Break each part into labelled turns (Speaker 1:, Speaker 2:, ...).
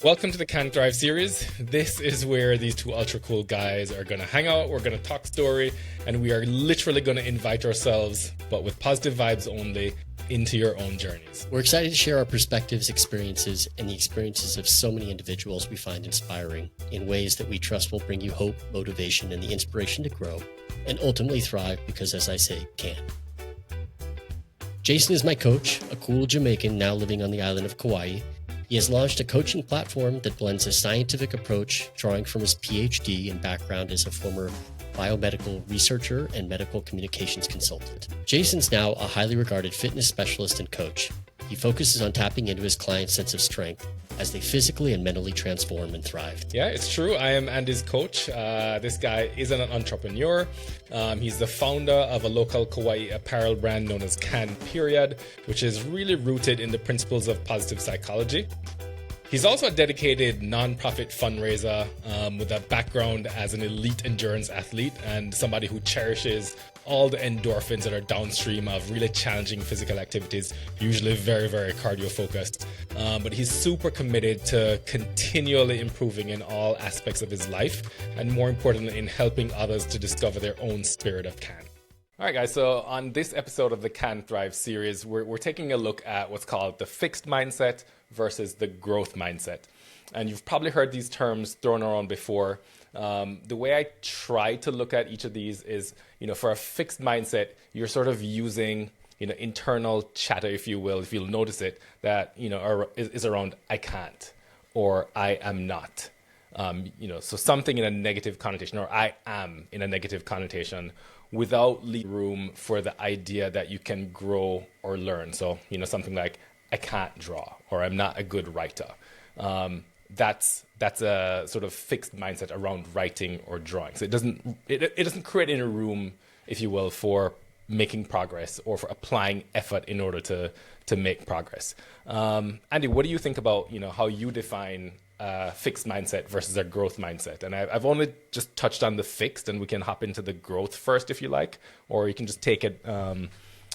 Speaker 1: Welcome to the CAN-THR1VE Series. This is where these two ultra cool guys are going to hang out, we're going to talk story, and we are literally going to invite ourselves, but with positive vibes only, into your own journeys.
Speaker 2: We're excited to share our perspectives, experiences, and the experiences of so many individuals we find inspiring in ways that we trust will bring you hope, motivation, and the inspiration to grow and ultimately thrive because, as I say, can. Jason is my coach, a cool Jamaican now living on the island of Kauai. He has launched a coaching platform that blends a scientific approach, drawing from his PhD and background as a former biomedical researcher and medical communications consultant. Jason's now a highly regarded fitness specialist and coach. He focuses on tapping into his clients' sense of strength as they physically and mentally transform and thrive.
Speaker 1: Yeah, it's true. I am Andy's coach. This guy is an entrepreneur. He's the founder of a local Kauai apparel brand known as CAN-THR1VE, which is really rooted in the principles of positive psychology. He's also a dedicated nonprofit fundraiser with a background as an elite endurance athlete and somebody who cherishes all the endorphins that are downstream of really challenging physical activities, usually very, very cardio focused. But he's super committed to continually improving in all aspects of his life, and more importantly, in helping others to discover their own spirit of CAN. All right, guys, so on this episode of the CAN-THR1VE series, we're taking a look at what's called the fixed mindset versus the growth mindset. And you've probably heard these terms thrown around before. The way I try to look at each of these is, for a fixed mindset, you're sort of using, internal chatter, if you will, if you'll notice it, that, is around I can't or I am not. So something in a negative connotation, or I am in a negative connotation, without leaving room for the idea that you can grow or learn. So, something like I can't draw or I'm not a good writer. That's a sort of fixed mindset around writing or drawing. So it doesn't create any room, if you will, for making progress or for applying effort in order to make progress. Andy, what do you think about how you define fixed mindset versus a growth mindset? And I've only just touched on the fixed, and we can hop into the growth first if you like, or you can just take it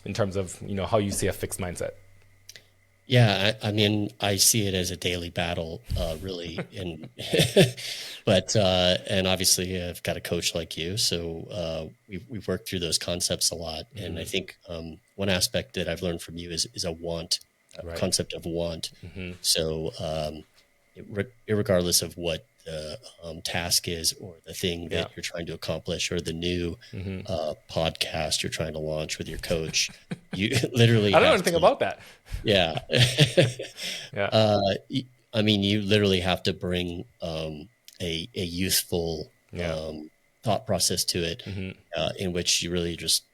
Speaker 1: in terms of how you see a fixed mindset.
Speaker 2: Yeah, I mean, I see it as a daily battle, really. And and obviously, I've got a coach like you, so we've worked through those concepts a lot. Mm-hmm. And I think one aspect that I've learned from you is a want, right. Concept of want. Mm-hmm. So irregardless of what the task is or the thing that you're trying to accomplish or the new podcast you're trying to launch with your coach, you literally
Speaker 1: I don't know anything about that.
Speaker 2: Yeah. I mean, you literally have to bring a youthful thought process to it, in which you really just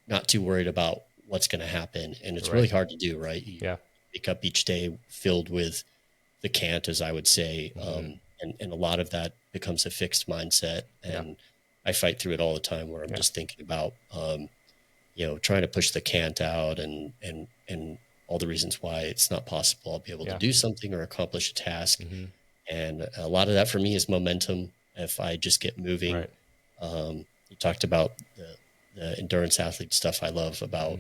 Speaker 2: not too worried about what's going to happen. And it's really hard to do, right? You wake up each day filled with the can't, as I would say, and a lot of that becomes a fixed mindset. And I fight through it all the time where I'm just thinking about, trying to push the can't out and all the reasons why it's not possible I'll be able to do something or accomplish a task. Mm-hmm. And a lot of that for me is momentum. If I just get moving, you talked about the endurance athlete stuff I love about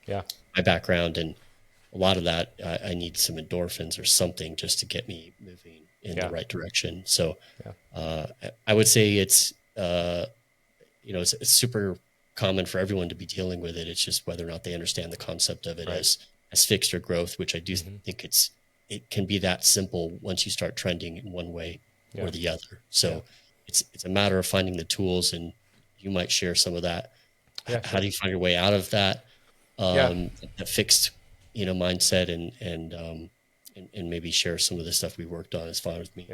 Speaker 2: my background, and a lot of that, I need some endorphins or something just to get me moving in the right direction. So I would say it's super common for everyone to be dealing with it. It's just whether or not they understand the concept of it as fixed or growth, which I do think it can be that simple once you start trending in one way or the other. So it's a matter of finding the tools, and you might share some of that. How do you find your way out of that? The fixed mindset and maybe share some of the stuff we worked on is fine with me.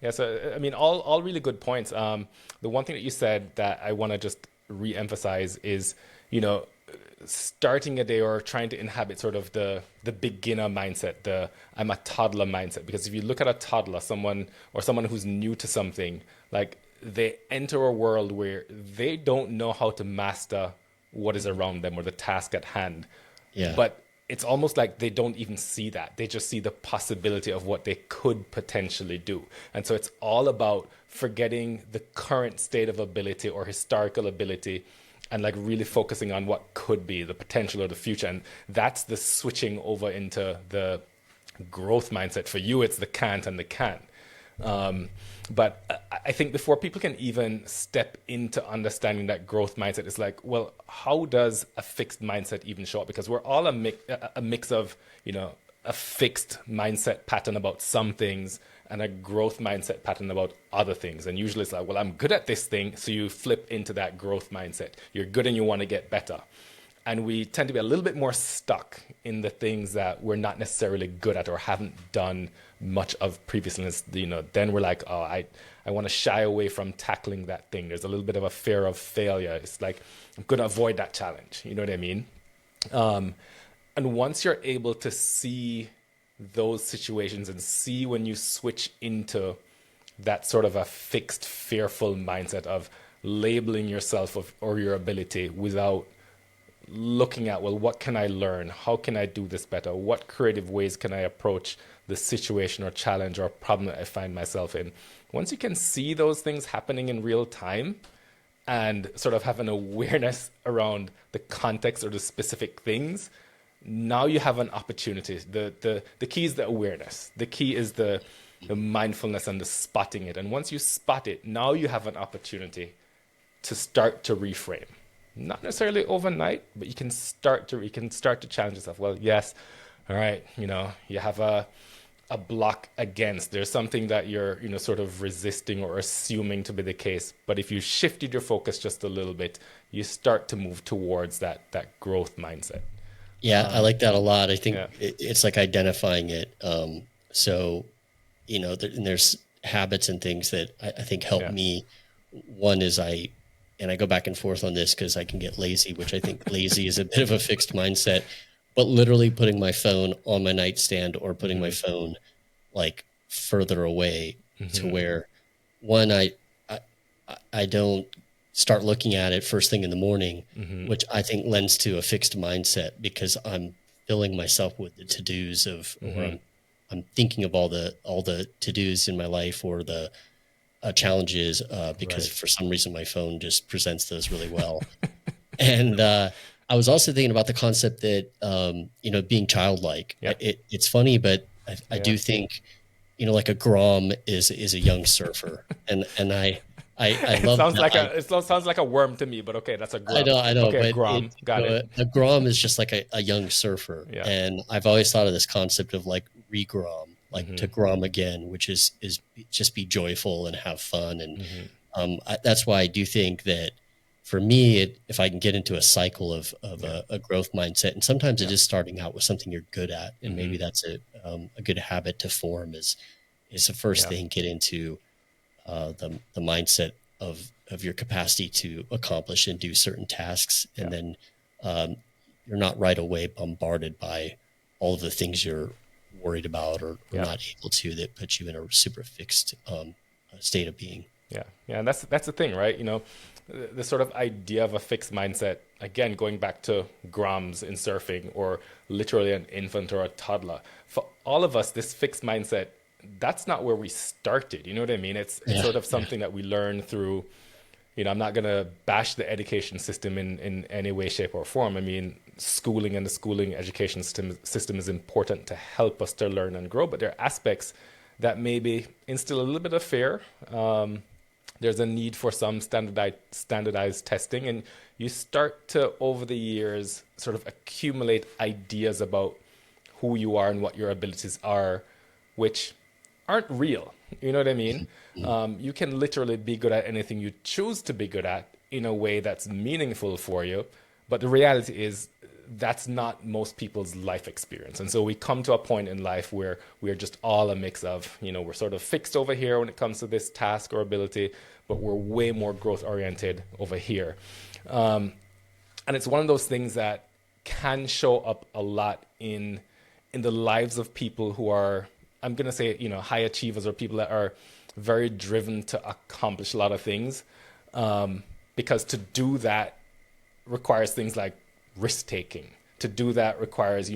Speaker 1: So I mean, all really good points. The one thing that you said that I want to just re-emphasize is starting a day or trying to inhabit sort of the beginner mindset, I'm a toddler mindset. Because if you look at a toddler, someone who's new to something, like they enter a world where they don't know how to master what is around them or the task at hand. But it's almost like they don't even see that. They just see the possibility of what they could potentially do. And so it's all about forgetting the current state of ability or historical ability and like really focusing on what could be the potential of the future. And that's the switching over into the growth mindset. For you, it's the can't and the can. But I think before people can even step into understanding that growth mindset, it's like, well, how does a fixed mindset even show up? Because we're all a mix of, a fixed mindset pattern about some things and a growth mindset pattern about other things. And usually it's like, well, I'm good at this thing. So you flip into that growth mindset. You're good and you want to get better. And we tend to be a little bit more stuck in the things that we're not necessarily good at or haven't done much of previously. Then we're like, oh, I want to shy away from tackling that thing. There's a little bit of a fear of failure. It's like, I'm going to avoid that challenge. You know what I mean? And once you're able to see those situations and see when you switch into that sort of a fixed, fearful mindset of labeling yourself or your ability without looking at, well, what can I learn? How can I do this better? What creative ways can I approach the situation or challenge or problem that I find myself in? Once you can see those things happening in real time and sort of have an awareness around the context or the specific things, now you have an opportunity. The key is the awareness. The key is the mindfulness and the spotting it. And once you spot it, now you have an opportunity to start to reframe. Not necessarily overnight, but you can start to challenge yourself. Well, yes, all right, you have a block against. There's something that you're sort of resisting or assuming to be the case. But if you shifted your focus just a little bit, you start to move towards that growth mindset.
Speaker 2: Yeah, I like that a lot. I think it's like identifying it. So, and there's habits and things that I think help me. One is I go back and forth on this because I can get lazy, which I think lazy is a bit of a fixed mindset, but literally putting my phone on my nightstand or putting my phone like further away to where one, I don't start looking at it first thing in the morning, which I think lends to a fixed mindset because I'm filling myself with the to-dos of, or I'm thinking of all the to-dos in my life or the challenges because for some reason my phone just presents those really well. And I was also thinking about the concept that, being childlike. It's funny, but I do think, like a Grom is a young surfer. And I love
Speaker 1: it sounds like a worm to me, but okay, that's a Grom.
Speaker 2: I know.
Speaker 1: Okay,
Speaker 2: but
Speaker 1: Grom, got it.
Speaker 2: A Grom is just like a young surfer.
Speaker 1: Yeah.
Speaker 2: And I've always thought of this concept of like re-Grom, like to Grom again, which is just be joyful and have fun. And that's why I do think that for me, if I can get into a cycle of a growth mindset, and sometimes it is starting out with something you're good at, and maybe that's a good habit to form is the first thing, get into the mindset of your capacity to accomplish and do certain tasks. And then you're not right away bombarded by all of the things you're worried about or not able to, that puts you in a super fixed state of being.
Speaker 1: Yeah. And that's the thing, right? The sort of idea of a fixed mindset, again, going back to Groms in surfing or literally an infant or a toddler, for all of us, this fixed mindset, that's not where we started. You know what I mean? It's sort of something that we learn through, I'm not going to bash the education system in any way, shape or form. I mean, schooling and the schooling education system is important to help us to learn and grow, but there are aspects that maybe instill a little bit of fear. There's a need for some standardized testing, and you start to, over the years, sort of accumulate ideas about who you are and what your abilities are, which aren't real. You know what I mean? You can literally be good at anything you choose to be good at in a way that's meaningful for you. But the reality is that's not most people's life experience. And so we come to a point in life where we're just all a mix of, we're sort of fixed over here when it comes to this task or ability, but we're way more growth oriented over here. And it's one of those things that can show up a lot in the lives of people who are, I'm going to say, high achievers or people that are very driven to accomplish a lot of things. Because to do that requires things like risk taking. To do that requires,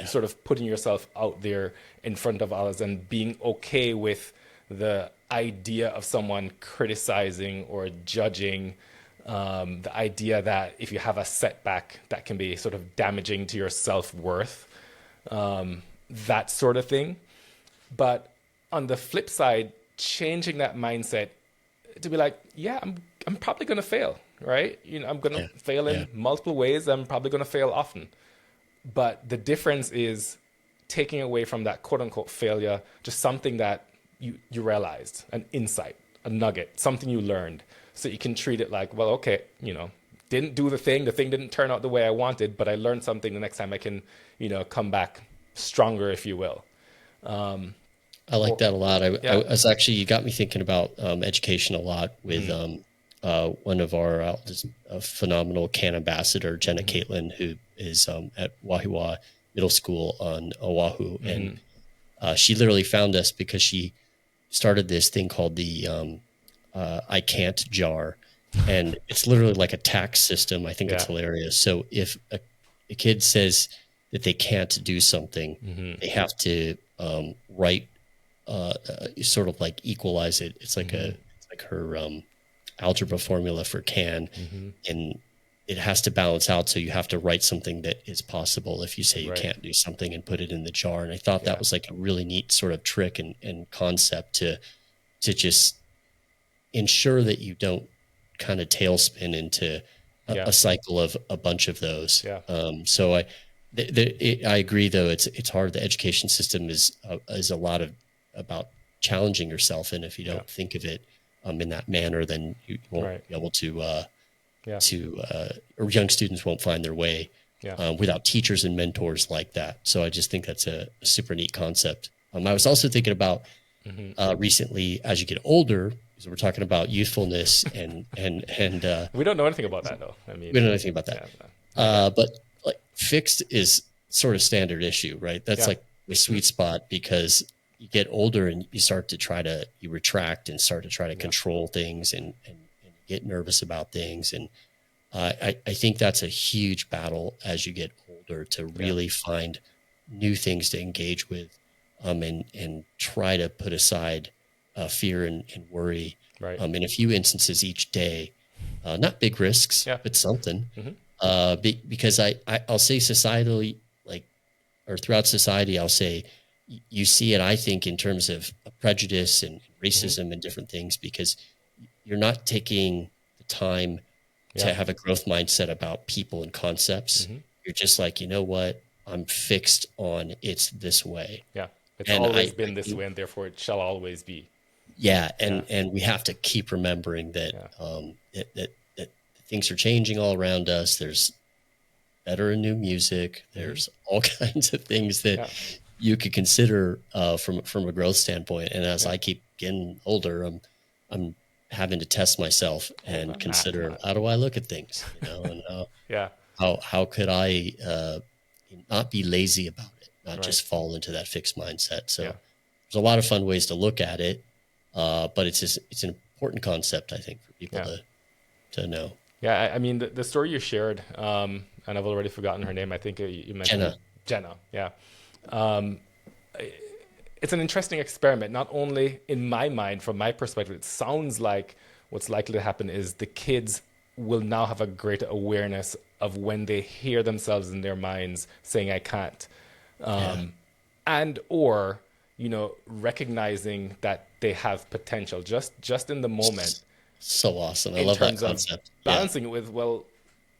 Speaker 1: sort of putting yourself out there in front of others and being okay with the idea of someone criticizing or judging The idea that if you have a setback, that can be sort of damaging to your self-worth, that sort of thing. But on the flip side, changing that mindset to be like, yeah, I'm probably going to fail, right? I'm going to fail in multiple ways. I'm probably going to fail often. But the difference is taking away from that quote unquote failure, just something that you realized, an insight, a nugget, something you learned. So you can treat it like, well, okay, didn't do the thing didn't turn out the way I wanted, but I learned something. The next time I can, come back stronger, if you will.
Speaker 2: I like that a lot. I was actually, you got me thinking about education a lot with one of our a phenomenal CAN ambassador, Jenna Caitlin, who is at Wahiawa Middle School on Oahu. And she literally found us because she started this thing called the I can't jar. And it's literally like a tax system. I think it's hilarious. So if a kid says that they can't do something, they have to write sort of like equalize it. It's like it's like her algebra formula for CAN, and it has to balance out. So you have to write something that is possible if you say you can't do something and put it in the jar. And I thought that was like a really neat sort of trick and concept to just ensure that you don't kind of tailspin into a cycle of a bunch of those. So I agree, though it's hard. The education system is a lot about challenging yourself, and if you don't think of it in that manner, then you won't be able to or young students won't find their way without teachers and mentors like that. So I just think that's a super neat concept. I was also thinking about recently, as you get older, because we're talking about youthfulness and
Speaker 1: we don't know anything about that, though. I mean,
Speaker 2: we don't know anything about that. But like fixed is sort of standard issue, right? That's like the sweet spot, because you get older and you start to you retract and start to try to control things and get nervous about things. And I think that's a huge battle as you get older, to really find new things to engage with, and try to put aside fear and worry in a few instances each day. Not big risks, but something. Because I'll say societally, or throughout society, I'll say you see it, I think, in terms of prejudice and racism and different things, because you're not taking the time to have a growth mindset about people and concepts. You're just like, you know what? I'm fixed on it's this way.
Speaker 1: It's always been this way, and therefore it shall always be.
Speaker 2: And we have to keep remembering that that things are changing all around us. There's better and new music. There's all kinds of things that you could consider from a growth standpoint. And as I keep getting older, I'm having to test myself and consider, how do I look at things? And how could I not be lazy about it, not just fall into that fixed mindset. So there's a lot of fun ways to look at it, but it's an important concept, I think, for people to know.
Speaker 1: I mean, the story you shared, and I've already forgotten her name. I think you mentioned Jenna. It's an interesting experiment. Not only in my mind, from my perspective, it sounds like what's likely to happen is the kids will now have a greater awareness of when they hear themselves in their minds saying, I can't. And or, recognizing that they have potential just in the moment.
Speaker 2: So awesome. I love that concept.
Speaker 1: Balancing it with, what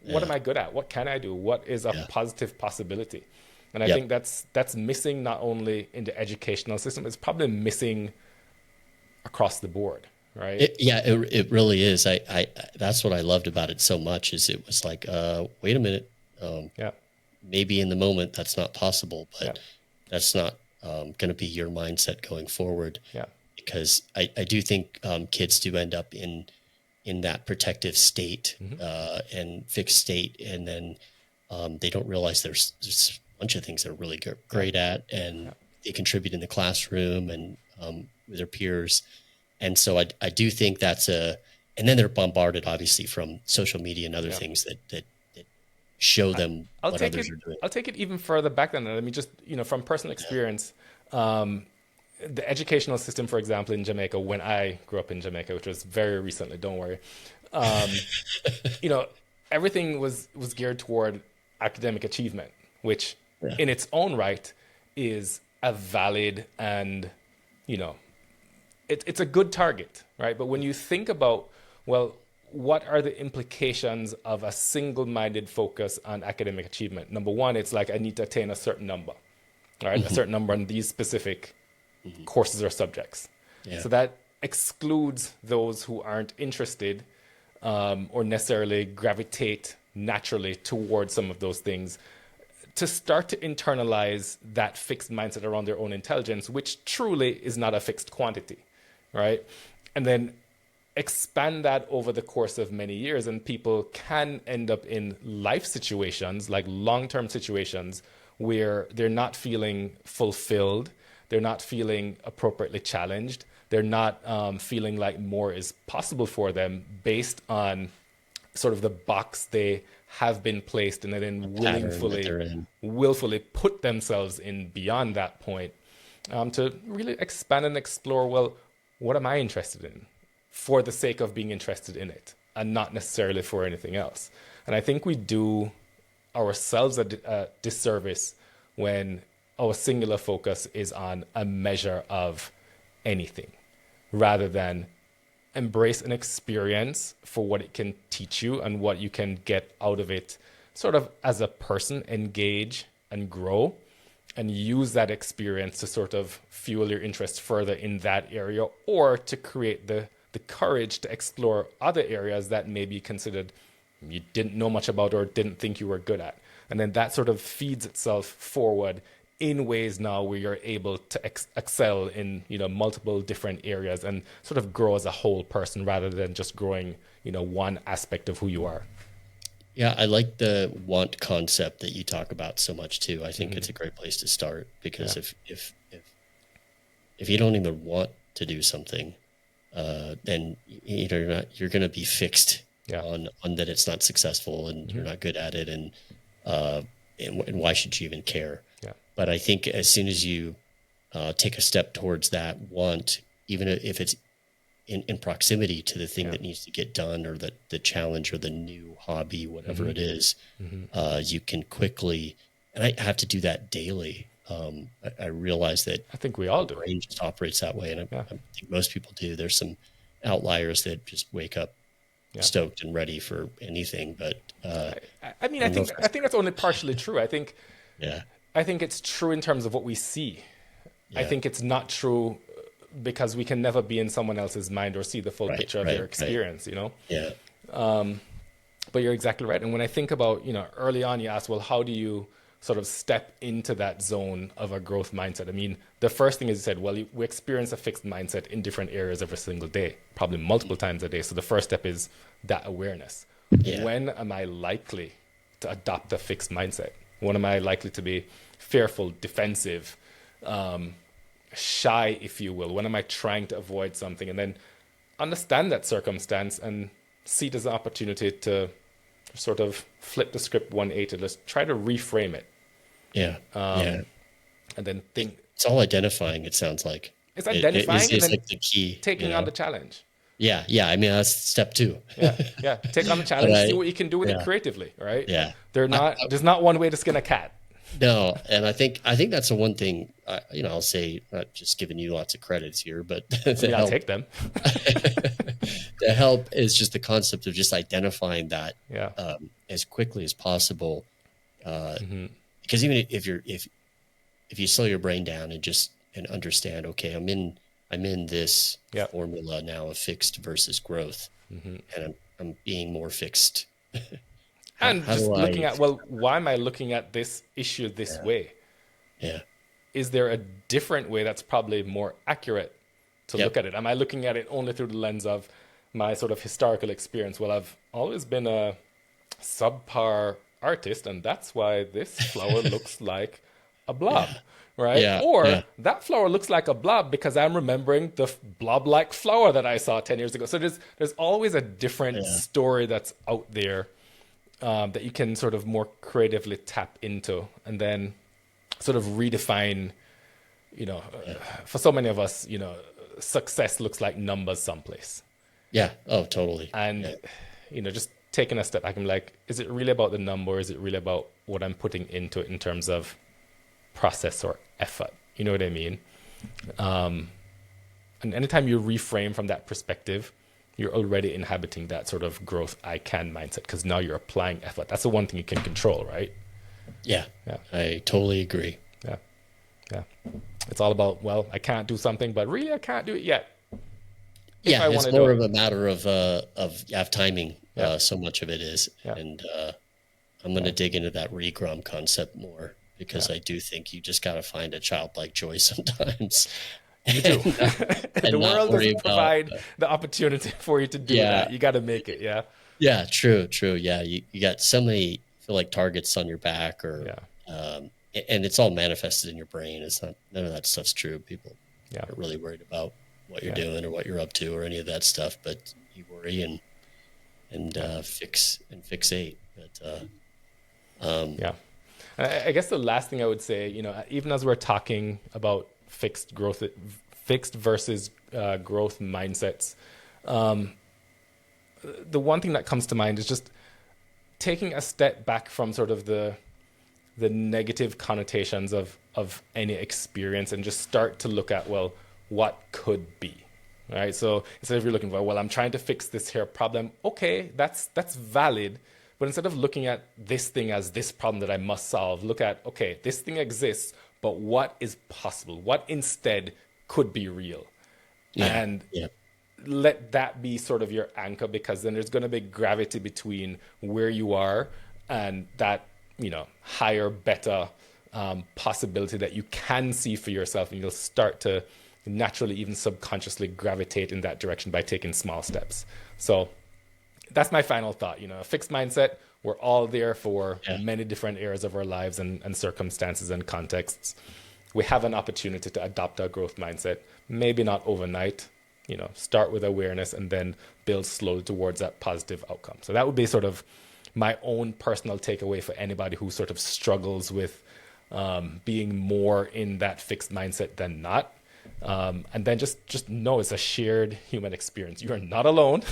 Speaker 1: am I good at? What can I do? What is a positive possibility? And I think that's missing not only in the educational system, it's probably missing across the board, right?
Speaker 2: It really is. I that's what I loved about it so much, is it was like, wait a minute. Maybe in the moment that's not possible, but that's not going to be your mindset going forward. Because I do think kids do end up in that protective state and fixed state, and then they don't realize there's a bunch of things they're really great at, and they contribute in the classroom and with their peers. And so I do think that's and then they're bombarded, obviously, from social media and other things that show them what others are doing.
Speaker 1: I'll take it even further back than that. I mean, just, from personal experience, the educational system, for example, in Jamaica, when I grew up in Jamaica, which was very recently, don't worry, You know, everything was geared toward academic achievement, which
Speaker 2: Yeah.
Speaker 1: in its own right is a valid and, you know, it's a good target, right? But when you think about, well, what are the implications of a single-minded focus on academic achievement? Number one, it's like I need to attain a certain number, right? A
Speaker 2: Mhm.
Speaker 1: certain number on these specific
Speaker 2: Mhm.
Speaker 1: courses or subjects.
Speaker 2: Yeah.
Speaker 1: So that excludes those who aren't interested or necessarily gravitate naturally towards some of those things to start to internalize that fixed mindset around their own intelligence, which truly is not a fixed quantity, right? And then expand that over the course of many years, and people can end up in life situations, like long-term situations, where they're not feeling fulfilled, they're not feeling appropriately challenged, they're not feeling like more is possible for them based on sort of the box they have been placed in, and then
Speaker 2: Pattern that they're in.
Speaker 1: willfully put themselves in beyond that point, to really expand and explore, well, what am I interested in for the sake of being interested in it and not necessarily for anything else. And I think we do ourselves a disservice when our singular focus is on a measure of anything rather than embrace an experience for what it can teach you and what you can get out of it, sort of as a person, engage and grow, and use that experience to sort of fuel your interest further in that area, or to create the courage to explore other areas that may be considered you didn't know much about or didn't think you were good at. And then that sort of feeds itself forward in ways now where you're able to excel in, you know, multiple different areas and sort of grow as a whole person rather than just growing, you know, one aspect of who you are.
Speaker 2: Yeah, I like the want concept that you talk about so much too. I think it's a great place to start, because if you don't even want to do something, then you're going to be fixed on that it's not successful and you're not good at it, and why should you even care?
Speaker 1: Yeah.
Speaker 2: But I think as soon as you take a step towards that want, even if it's in proximity to the thing that needs to get done, or the challenge or the new hobby, whatever it is, you can quickly, and I have to do that daily. I realize that
Speaker 1: I think we all do.
Speaker 2: Brain just operates that way, and I think most people do. There's some outliers that just wake up stoked and ready for anything, but
Speaker 1: I mean, I think that's only partially true. I think it's true in terms of what we see. I think it's not true because we can never be in someone else's mind or see the full picture of their experience, you know?
Speaker 2: Yeah.
Speaker 1: But you're exactly right. And when I think about, you know, early on, you asked, well, how do you sort of step into that zone of a growth mindset? I mean, the first thing is you said, well, we experience a fixed mindset in different areas every single day, probably multiple times a day. So the first step is that awareness. Yeah. When am I likely to adopt a fixed mindset? When am I likely to be fearful, defensive, shy, if you will? When am I trying to avoid something? And then understand that circumstance and see it as an opportunity to sort of flip the script 180. Let's try to reframe it.
Speaker 2: Yeah.
Speaker 1: And then think.
Speaker 2: It's all identifying, it sounds like.
Speaker 1: It's identifying
Speaker 2: and then like the key.
Speaker 1: Taking on the challenge.
Speaker 2: Yeah. Yeah. I mean, that's step 2.
Speaker 1: Yeah. Take on the challenge, see what you can do with it creatively, right?
Speaker 2: Yeah.
Speaker 1: There's not one way to skin a cat.
Speaker 2: No, and I think that's the one thing. I'll say, not just giving you lots of credits here, but
Speaker 1: I'll take them.
Speaker 2: The help is just the concept of just identifying that as quickly as possible. Because even if you slow your brain down and understand, okay, I'm in this formula now of fixed versus growth, and I'm being more fixed.
Speaker 1: And just looking at, well, why am I looking at this issue this way?
Speaker 2: Yeah.
Speaker 1: Is there a different way that's probably more accurate to look at it? Am I looking at it only through the lens of my sort of historical experience? Well, I've always been a subpar artist, and that's why this flower looks like a blob, right?
Speaker 2: Yeah.
Speaker 1: Or that flower looks like a blob because I'm remembering the blob-like flower that I saw 10 years ago. So there's always a different story that's out there that you can sort of more creatively tap into, and then sort of redefine, for so many of us, success looks like numbers someplace.
Speaker 2: Yeah. Oh, totally.
Speaker 1: And, just taking a step back, I'm like, is it really about the number? Or is it really about what I'm putting into it in terms of process or effort? You know what I mean? And anytime you reframe from that perspective, you're already inhabiting that sort of growth I can mindset, because now you're applying effort. That's the one thing you can control, right?
Speaker 2: Yeah. I totally agree.
Speaker 1: Yeah. It's all about, well, I can't do something, but really I can't do it yet.
Speaker 2: Yeah, it's more of a matter of timing. So much of it is.
Speaker 1: Yeah.
Speaker 2: And I'm going to dig into that regrom concept more, because I do think you just got to find a childlike joy sometimes.
Speaker 1: You do. The world doesn't provide the opportunity for you to do that. You got to make it. Yeah.
Speaker 2: Yeah. True. Yeah. You got so many, feel like, targets on your back, or, and it's all manifested in your brain. It's not, none of that stuff's true. People aren't really worried about what you're doing or what you're up to or any of that stuff, but you worry and fix and fixate. But,
Speaker 1: I guess the last thing I would say, even as we're talking about fixed versus growth mindsets, the one thing that comes to mind is just taking a step back from sort of the negative connotations of any experience, and just start to look at, well, what could be, right? So instead of you're looking for, well, I'm trying to fix this here problem. Okay, that's valid. But instead of looking at this thing as this problem that I must solve, look at, okay, this thing exists, but what is possible? What instead could be real? And let that be sort of your anchor, because then there's going to be gravity between where you are and that, higher, better possibility that you can see for yourself. And you'll start to naturally, even subconsciously, gravitate in that direction by taking small steps. So that's my final thought. A fixed mindset, we're all there for many different areas of our lives and circumstances and contexts. We have an opportunity to adopt our growth mindset, maybe not overnight, start with awareness and then build slowly towards that positive outcome. So that would be sort of my own personal takeaway for anybody who sort of struggles with being more in that fixed mindset than not. And then just know it's a shared human experience. You are not alone.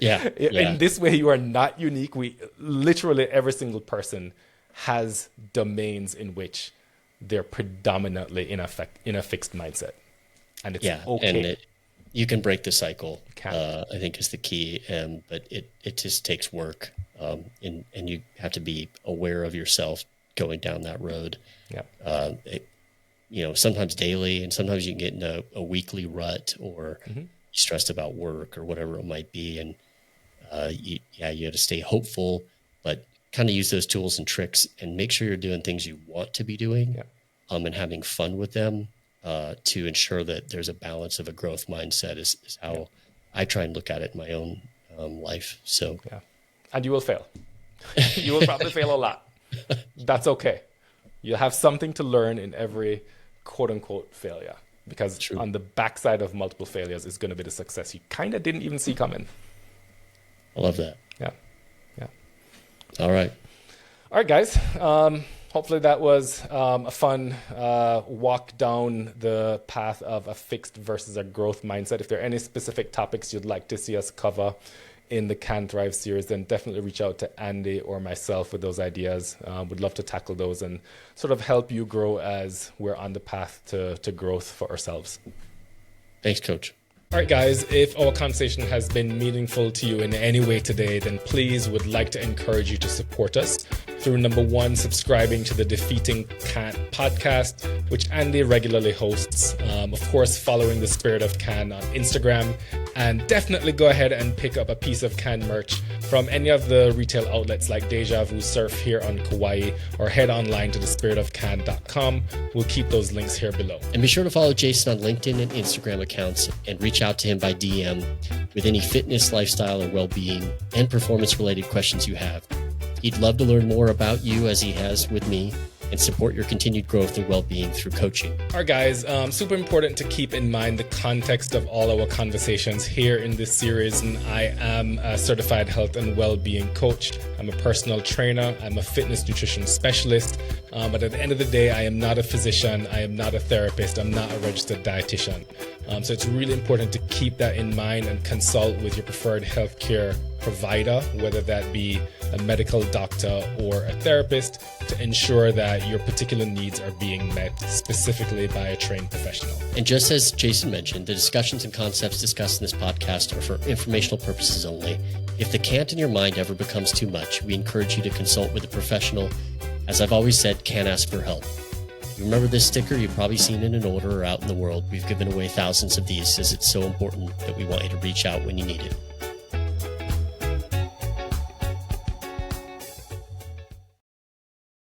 Speaker 1: In this way, you are not unique. Literally every single person has domains in which they're predominantly in a fixed mindset, and it's okay.
Speaker 2: And you can break the cycle. I think is the key, but it just takes work, and you have to be aware of yourself going down that road. Sometimes daily, and sometimes you can get in a weekly rut, or stressed about work or whatever it might be. And you have to stay hopeful, but kind of use those tools and tricks and make sure you're doing things you want to be doing, and having fun with them, to ensure that there's a balance of a growth mindset is how I try and look at it in my own life. So,
Speaker 1: and you will fail. You will probably fail a lot. That's okay. You'll have something to learn in every quote unquote failure, because on the backside of multiple failures is going to be the success you kind of didn't even see coming.
Speaker 2: I love that.
Speaker 1: Yeah.
Speaker 2: All right,
Speaker 1: guys. Hopefully that was a fun walk down the path of a fixed versus a growth mindset. If there are any specific topics you'd like to see us cover in the CAN-THR1VE series, then definitely reach out to Andy or myself with those ideas. Would love to tackle those and sort of help you grow as we're on the path to growth for ourselves.
Speaker 2: Thanks, Coach.
Speaker 1: All right, guys, if our conversation has been meaningful to you in any way today, then please would like to encourage you to support us through, number one, subscribing to the Defeating CAN podcast, which Andy regularly hosts. Of course, following the Spirit of CAN on Instagram, and definitely go ahead and pick up a piece of CAN merch from any of the retail outlets like Deja Vu Surf here on Kauai, or head online to thespiritofcan.com. We'll keep those links here below.
Speaker 2: And be sure to follow Jason on LinkedIn and Instagram accounts, and reach out to him by DM with any fitness, lifestyle, or well-being and performance-related questions you have. He'd love to learn more about you, as he has with me, and support your continued growth and well-being through coaching.
Speaker 1: All right, guys, super important to keep in mind the context of all our conversations here in this series. And I am a certified health and well-being coach. I'm a personal trainer. I'm a fitness nutrition specialist. But at the end of the day, I am not a physician. I am not a therapist. I'm not a registered dietitian. So it's really important to keep that in mind and consult with your preferred healthcare provider, whether that be a medical doctor or a therapist, to ensure that your particular needs are being met specifically by a trained professional.
Speaker 2: And just as Jason mentioned, the discussions and concepts discussed in this podcast are for informational purposes only. If the can't in your mind ever becomes too much, we encourage you to consult with a professional. As I've always said, can't ask for help. Remember this sticker? You've probably seen it in an order or out in the world. We've given away thousands of these, as it's so important that we want you to reach out when you need it.